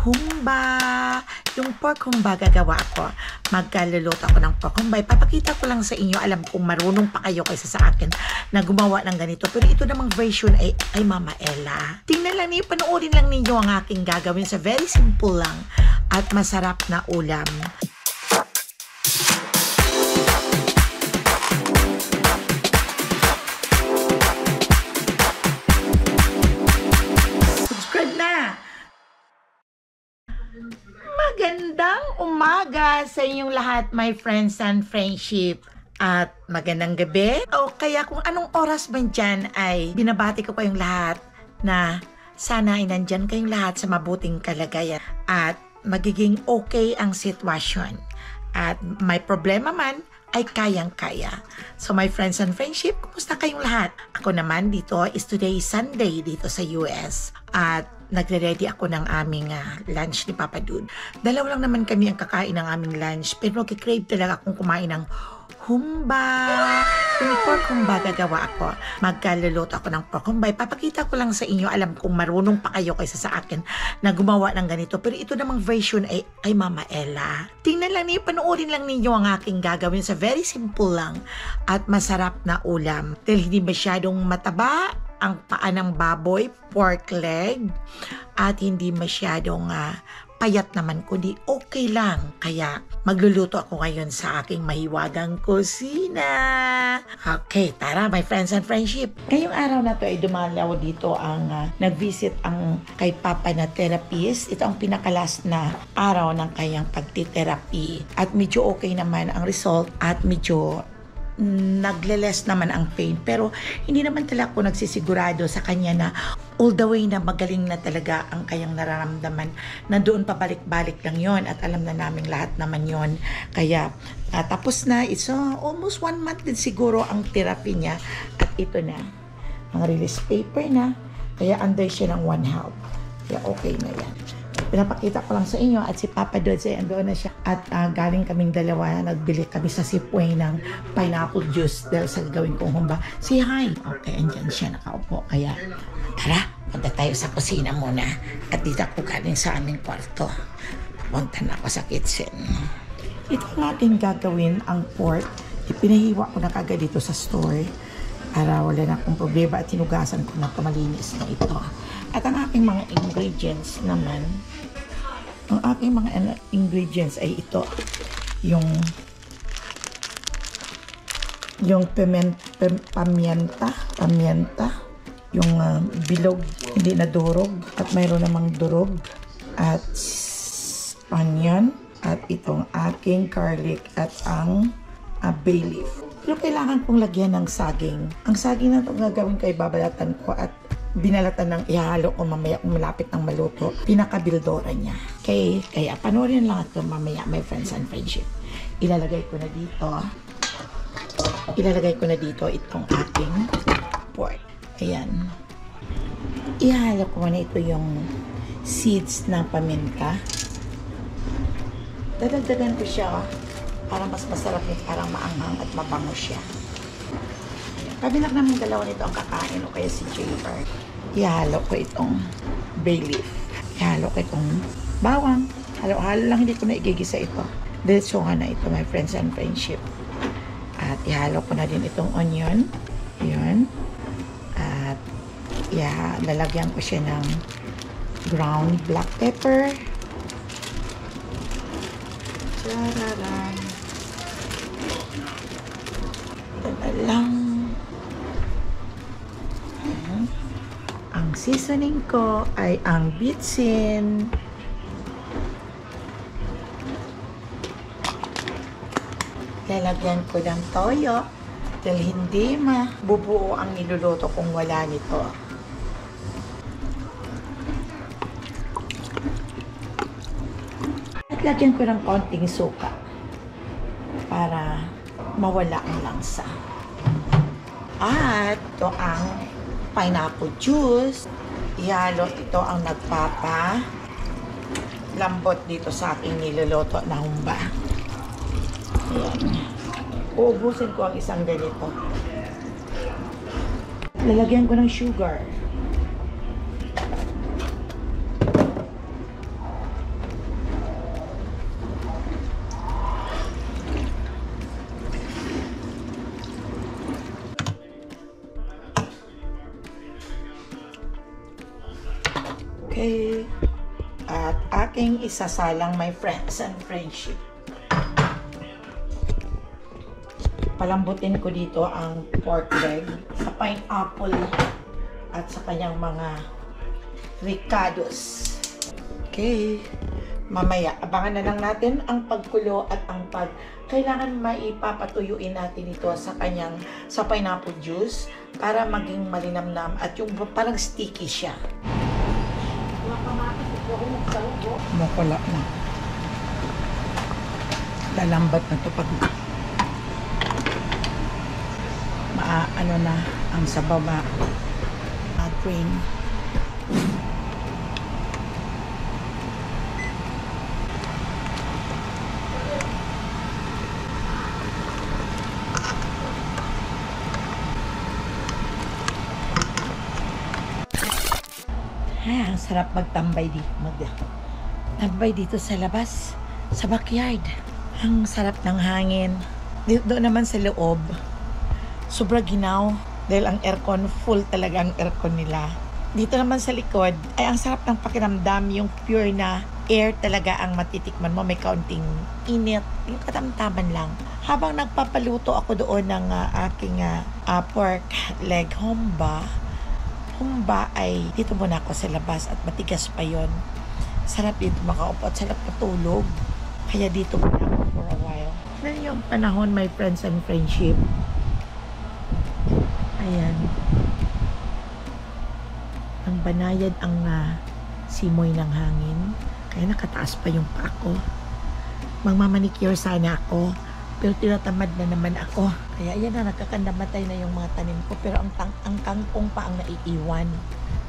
humba. Yung pork humba gagawa ako. Magkaluluto ako ng pork humba. Papakita ko lang sa inyo. Alam kong marunong pa kayo kaysa sa akin na gumawa ng ganito. Pero ito namang version ay Mama Ella. Tingnan lang niyo, panoorin lang ninyo ang aking gagawin sa very simple lang at masarap na ulam. Magandang umaga sa inyong lahat, my friends and friendship. At magandang gabi. O kaya kung anong oras man dyan ay binabati ko kayong lahat na sana ay nandyan kayong lahat sa mabuting kalagayan at magiging okay ang sitwasyon. At may problema man ay kayang-kaya. So my friends and friendship, kumusta kayong lahat? Ako naman dito is today Sunday dito sa US at nagre-ready ako ng aming lunch ni Papa Dude. Dalawa lang naman kami ang kakain ng aming lunch pero nag-crave talaga akong kumain ng humba. Yung pork humba gagawa ako. Magkaluluto ako ng pork humba. Papakita ko lang sa inyo. Alam kong marunong pa kayo kaysa sa akin na gumawa ng ganito. Pero ito namang version ay Mama Ella. Tingnan lang niyo, panoorin lang ninyo ang aking gagawin sa very simple lang at masarap na ulam. Dahil hindi masyadong mataba ang paa ng baboy, pork leg, at hindi masyadong payat naman, kundi okay lang. Kaya magluluto ako ngayon sa aking mahiwagang kusina. Okay, tara my friends and friendship. Ngayong araw na to ay dumalaw dito ang nag-visit ang kay Papa na therapist. Ito ang pinakalas na araw ng kanyang pagtitherapy. At medyo okay naman ang result at medyo nagle-less naman ang pain. Pero hindi naman talaga ako nagsisigurado sa kanya na all the way na magaling na talaga ang kayang nararamdaman. Nandoon pabalik-balik lang yon at alam na namin lahat naman yon. Kaya tapos na, it's almost 1 month din siguro ang therapy niya. At ito na, ang release paper na. Kaya under siya ng 1 health. Kaya okay na yan. Pinapakita ko lang sa inyo at si Papa Dods ay andoon na siya at galing kaming dalawa, nagbili kami sa Sipway ng pineapple juice dahil sa gagawin kong humba. Say hi! Okay, andyan siya nakaupo. Kaya tara, punta tayo sa kusina muna at dito ako galing sa aming kwarto. Punta na ako sa kitchen. Ito ang ating gagawin, ang pork. Ipinahiwa ko na kagad dito sa store para wala na akong problema at hinugasan ko na malinis na ito. At ang aking mga ingredients naman, ay ito. Yung pamienta, yung bilog, hindi na durog, at mayroon namang durog, at onion, at itong aking garlic, at ang bay leaf. Pero kailangan kong lagyan ng saging. Ang saging na ito gagawin ko ay babalatan ko at binalatan ng ihalo ko mamaya kung malapit ng maluto. Pinakabildora niya. Okay, kaya panoorin lang ito mamaya, my friends and friendship. Ilalagay ko na dito itong aking pork. Ayan. Ihalo ko na ito yung seeds ng paminta. Dadagdagan ko siya para mas masarap nito, parang maanghang at mabango siya. Kami na naman dalawa nito ang kakain o kaya si Javer. Ihalo ko itong bay leaf. Ihalo ko itong bawang. Halo-halo lang, hindi ko na igigisa ito. Diretsuhan na ito, my friends and friendship. At ihalo ko na din itong onion. Yun. At lalagyan ko siya ng ground black pepper. Tararan. Lang. Ang seasoning ko ay ang bitsin. Lalagyan ko ng toyo dahil hindi mabubuo ang niluluto kung wala nito. At lagyan ko ng konting suka para mawala ang langsa. At ito ang pineapple juice. Ihalo, ito ang nagpapalambot dito sa aking niluluto na humba. Ayan. Uubusin ko ang isang ganito. Lalagyan ko ng sugar. aking isasalang my friends and friendship. Palambutin ko dito ang pork leg sa pineapple at sa kanyang mga ricados. Okay. Mamaya, abangan na lang natin ang pagkulo at ang kailangan maipapatuyuin natin ito sa pineapple juice para maging malinamnam at yung parang sticky siya. Mukula na. Lalambat na ito pag ano na ang sabaw drain. Ang sarap magtambay dito. Magtambay dito sa labas, sa backyard. Ang sarap ng hangin. Doon naman sa loob, sobrang ginaw dahil ang aircon, full talaga ang aircon nila. Dito naman sa likod, ay ang sarap ng pakiramdam, yung pure na air talaga ang matitikman mo. May kaunting init, yung katamtaman lang. Habang nagpapaluto ako doon ng aking pork leg humba ay dito muna ako sa labas at matigas pa yon. Sarap dito makaupo at sarap matulog. Kaya dito muna ako for a while. Yan yung panahon, my friends and friendship. Ayan. Ang banayad ang simoy ng hangin. Kaya nakataas pa yung paa ko. Magmamanicure sana ako. Pero tinatamad na naman ako. Kaya ayan na, nagkakandamatay na yung mga tanim ko. Pero ang kangkong pa ang naiiwan.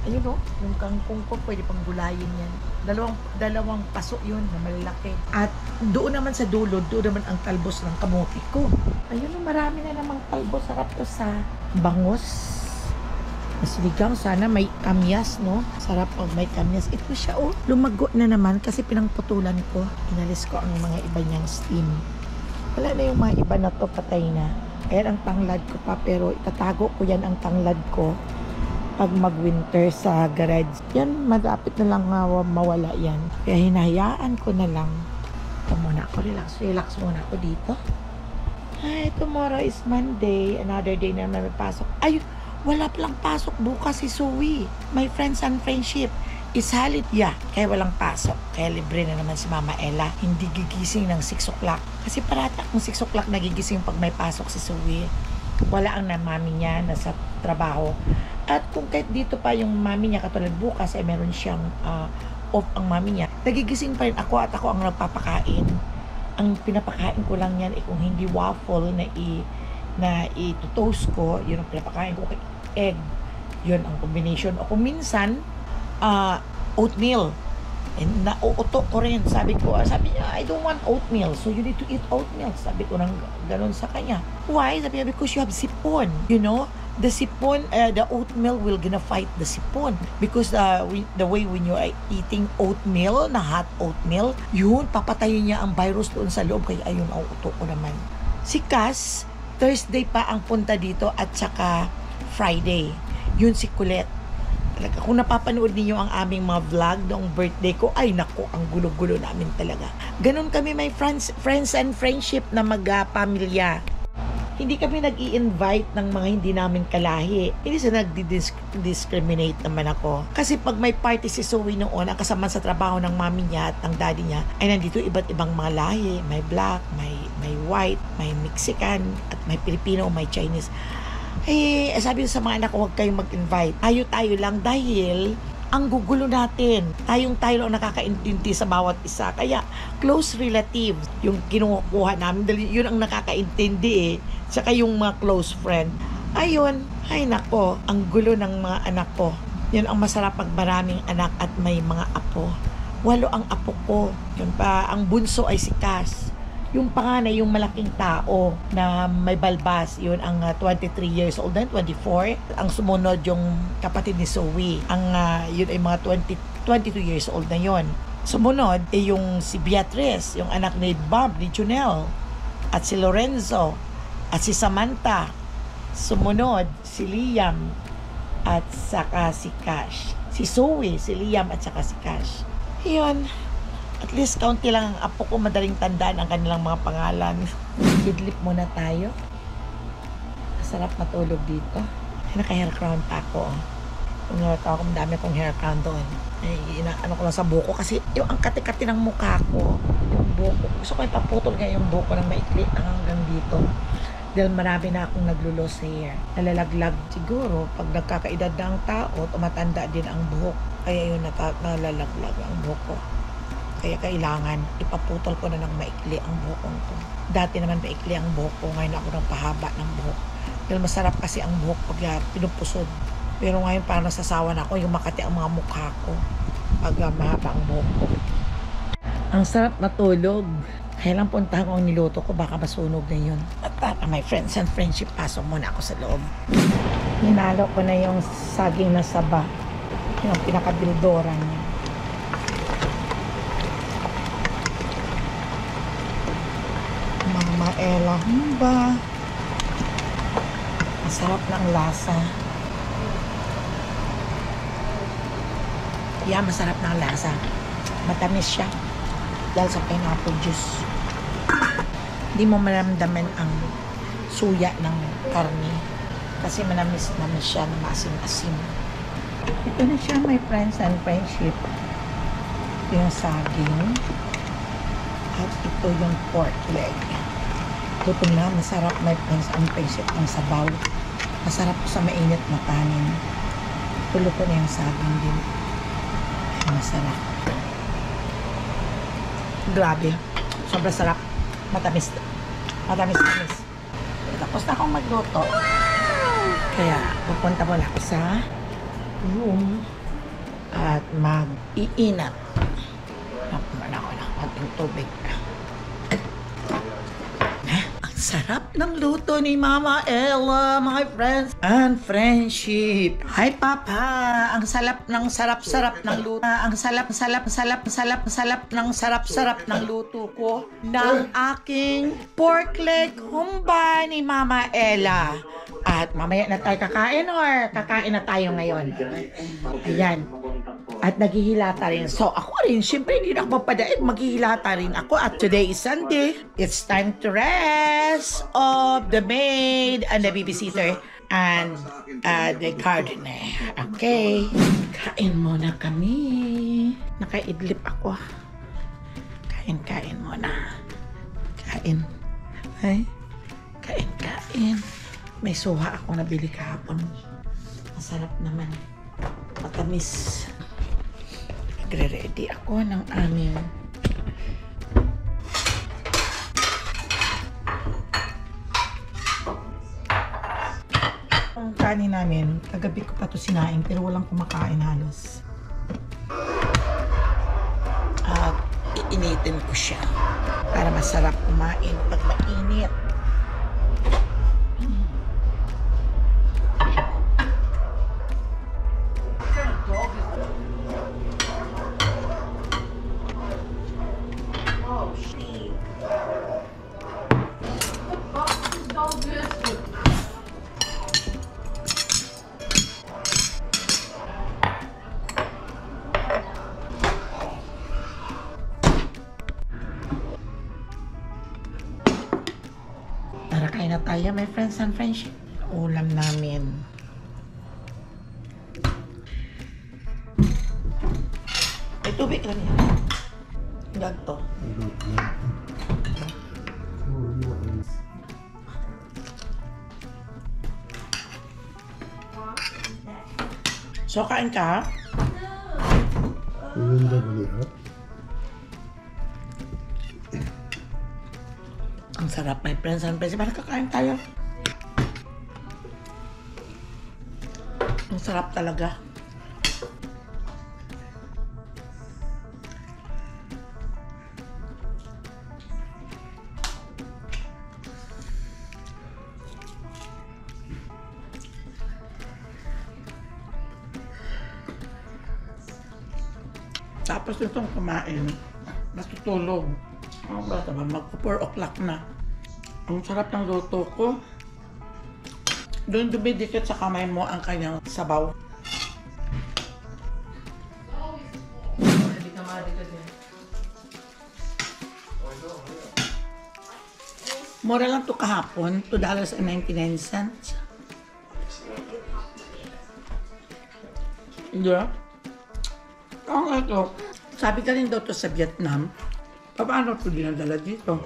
Ayun o, yung kangkong ko, pwede pang gulayin yan. Dalawang paso yun na malalaki. At doon naman sa dulo, doon naman ang talbos ng kamote ko. Ayun o, marami na namang talbos. Sarap to sa bangos. Masiligang, sana may kamyas, no? Sarap pag may kamyas. Ito siya o, lumago na naman kasi pinangputulan ko. Inalis ko ang mga iba niyang steam. Wala na yung mga iba na to, patay na. Ayan ang tanglad ko pa, pero itatago ko yan ang tanglad ko pag mag-winter sa garage. Yan, malapit na lang mawala yan. Kaya hinahayaan ko na lang. Ito muna ako, relax muna ako dito. Ay, tomorrow is Monday. Another day na may pasok. Ay, wala palang pasok bukas si Zoe. My friends and friendship is holiday. Kaya walang pasok. Kaya libre na naman si Mama Ella. Hindi gigising ng 6 o'clock. Kasi parati akong 6 o'clock nagigising pag may pasok si Zoe. Wala ang mami niya nasa trabaho. At kung kahit dito pa yung mami niya katulad bukas ay meron siyang off ang mami niya. Nagigising pa rin ako at ako ang nagpapakain. Ang pinapakain ko lang yan kung hindi waffle na i-toast ko, yun ang pinapakain ko kay egg. Yun ang combination. O kung minsan oatmeal. And nauuto ko rin. Sabi niya, I don't want oatmeal. So you need to eat oatmeal. Sabi ko nang ganun sa kanya. Why? Sabi niya, because you have sipon. You know? The sipon, the oatmeal will gonna fight the sipon. Because the way when you are eating oatmeal, na hot oatmeal, yun, papatayin niya ang virus doon sa loob. Kaya ayun, nauuto ko naman. Si Cass, Thursday pa ang punta dito at saka Friday. Yun si Colette. Talaga, kung napapanood niyo ang aming mga vlog noong birthday ko, ay nako, ang gulo-gulo namin talaga. Ganun kami, my friends and friendship na magpamilya. Hindi kami nag-i-invite ng mga hindi namin kalahi. Hindi sa nag-discriminate naman ako. Kasi pag may party si Zoe noon, ang kasama sa trabaho ng mami niya at ng daddy niya, ay nandito iba't ibang mga lahi. May black, may white, may Mexican, at may Filipino, may Chinese. Eh, sabi ko sa mga anak ko, huwag kayong mag-invite. Tayo lang dahil ang gugulo natin. Tayo lang nakakaintindi sa bawat isa. Kaya, close relatives, yung kinukuha namin. Dahil yun ang nakakaintindi eh. Tsaka yung mga close friend. Ayun, ay nako, ang gulo ng mga anak ko. Yun ang masarap pag maraming anak at may mga apo. 8 ang apo ko. Yun pa, ang bunso ay si Cass. Yung panganay, yung malaking tao na may balbas, yun ang 23 years old na, 24. Ang sumunod yung kapatid ni Zoe. Ang yun ay mga 22 years old na yun. Sumunod ay yung si Beatrice, yung anak ni Bob, ni Junel. At si Lorenzo. At si Samantha. Sumunod si Liam at saka si Cash. Si Zoe, si Liam at saka si Cash. Yun. At least kaunti lang ang apo ko, madaling tandaan ang kanilang mga pangalan. Idlip muna tayo. Masarap matulog dito. Naka-hair crown pa ako. Kung ako, madami akong hair crown doon. Ano ko lang sa buko kasi yung ang kati-kati ng mukha ko, yung buko. Gusto ko ipaputol nga yung buko ng maikli hanggang dito. Dahil marami na akong naglulos hair. Nalalaglag siguro pag nagkakaedad na ang tao, tumatanda din ang buhok. Kaya yun nalalaglag ang buhok ko. Kaya kailangan ipaputol ko na ng maikli ang buhok ko. Dati naman maikli ang buhok ko, ngayon ako ng pahaba ng buhok. Dahil masarap kasi ang buhok pag pinupusod. Pero ngayon parang nasasawa na ako yung makati ang mga mukha ko pag mahaba ang buhok ko. Ang sarap matulog. Kaya lang puntahan ko ang niluto ko, baka masunog na yun. At para my friends and friendship, pasok muna ako sa loob. Ninalo ko na yung saging na saba. Yung pinakabildora niya. Mama Ella Humba. Masarap ng lasa. Yeah, masarap ng lasa. Matamis siya. Dahil sa pineapple juice. Hindi mo maramdaman ang suya ng karne. Kasi manamis-namis siya na masim-asim. Ito na siya, my friends and friendship. Ito yung saging. At ito yung pork leg. Ito na, masarap my friends and friendship ang sabaw. Masarap sa mainit na kanin. Tulo ko na yung saging din. Ay, masarap. Grabe. Sobrang sarap. Matamis. Matamis-tamis. Tapos na akong magluto. Kaya, pupunta muna ako sa room at mag-iinat. Napunan ako ng konting tubig. Sarap ng luto ni Mama Ella, my friends and friendship. Hi, Papa! Ang sarap-sarap ng luto. Ang sarap-sarap ng luto ko ng aking pork leg humba ni Mama Ella. At mamaya na tayo kakain or kakain na tayo ngayon? Ayan. At naghihilata rin. So ako rin, syempre hindi na ako mapadaig, maghihilata rin ako. At today is Sunday. It's time to rest of the maid and the babysitter and the gardener. Okay. Kain muna kami. Nakaidlip ako. Kain muna. Kain. Ay. Kain. May suha ako nabili kahapon. Masarap naman. Matamis. Nagre-ready ako ng aming ang kanin namin. Kagabi ko pa ito sinaing pero walang kumakain halos. At iinitin ko siya para masarap kumain pag mainit. Kain na tayo, my friends and friendship. Ulam namin. May tubig lang yan. Ganto. So, kain ka? Ang sarap, my friends and friends. Parang kakain tayo. Ang sarap talaga. Tapos itong kumain, natutulog. Ang bata ba, mag-4 o'clock na. Ang sarap ng luto ko. Doon dumidikit sa kamay mo ang kanyang sabaw. Hindi ka madikit yan. Mura lang to kahapon, $2.99. Hindi ah. Oo, ito. Sabi ka rin daw to sa Vietnam. Paano ito dinadala dito?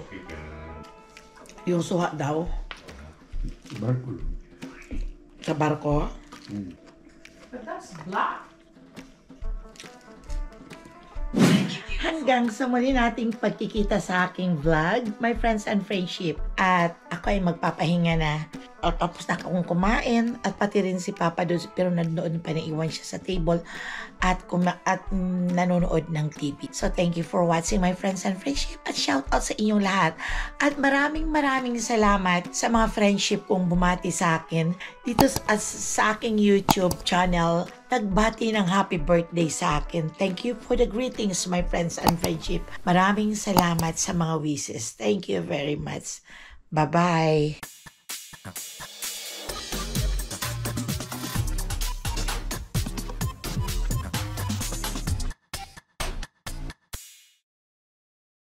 Yung suha daw. Barko. Sa barko. But that's black. Hanggang sa muli nating pagkikita sa aking vlog, my friends and friendship. At ako ay magpapahinga na. At tapos na akong kumain. At pati rin si Papa doon. Pero nanonood pa, naiwan siya sa table. At nanonood ng TV. So thank you for watching my friends and friendship. At shout out sa inyong lahat. At maraming salamat sa mga friendship kong bumati sa akin. Dito sa aking YouTube channel. Nagbati ng happy birthday sa akin. Thank you for the greetings, my friends and friendship. Maraming salamat sa mga wishes. Thank you very much. Bye-bye.